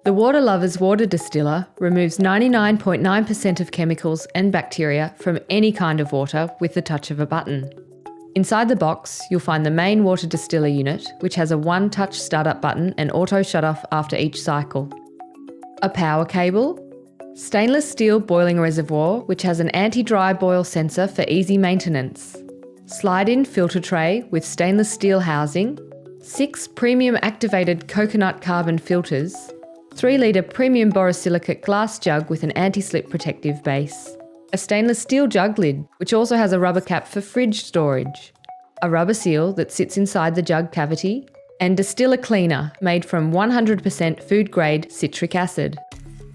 The Waterlovers water distiller removes 99.9% of chemicals and bacteria from any kind of water with the touch of a button. Inside the box, you'll find the main water distiller unit, which has a one-touch startup button and auto shut-off after each cycle. A power cable, stainless steel boiling reservoir, which has an anti-dry boil sensor for easy maintenance, slide-in filter tray with stainless steel housing, 6 premium activated coconut carbon filters, 3-litre premium borosilicate glass jug with an anti-slip protective base, a stainless steel jug lid, which also has a rubber cap for fridge storage, a rubber seal that sits inside the jug cavity, and distiller cleaner made from 100% food-grade citric acid.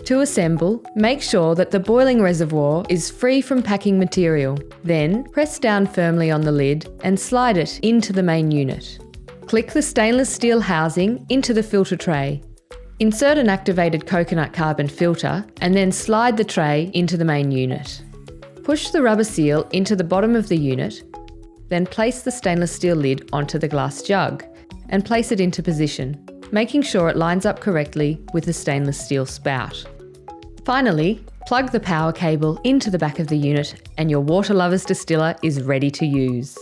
To assemble, make sure that the boiling reservoir is free from packing material. Then, press down firmly on the lid and slide it into the main unit. Click the stainless steel housing into the filter tray. Insert an activated coconut carbon filter and then slide the tray into the main unit. Push the rubber seal into the bottom of the unit, then place the stainless steel lid onto the glass jug and place it into position, making sure it lines up correctly with the stainless steel spout. Finally, plug the power cable into the back of the unit and your Waterlovers distiller is ready to use.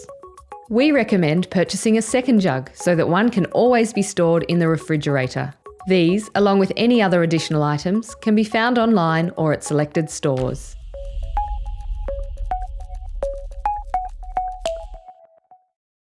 We recommend purchasing a second jug so that one can always be stored in the refrigerator. These, along with any other additional items, can be found online or at selected stores.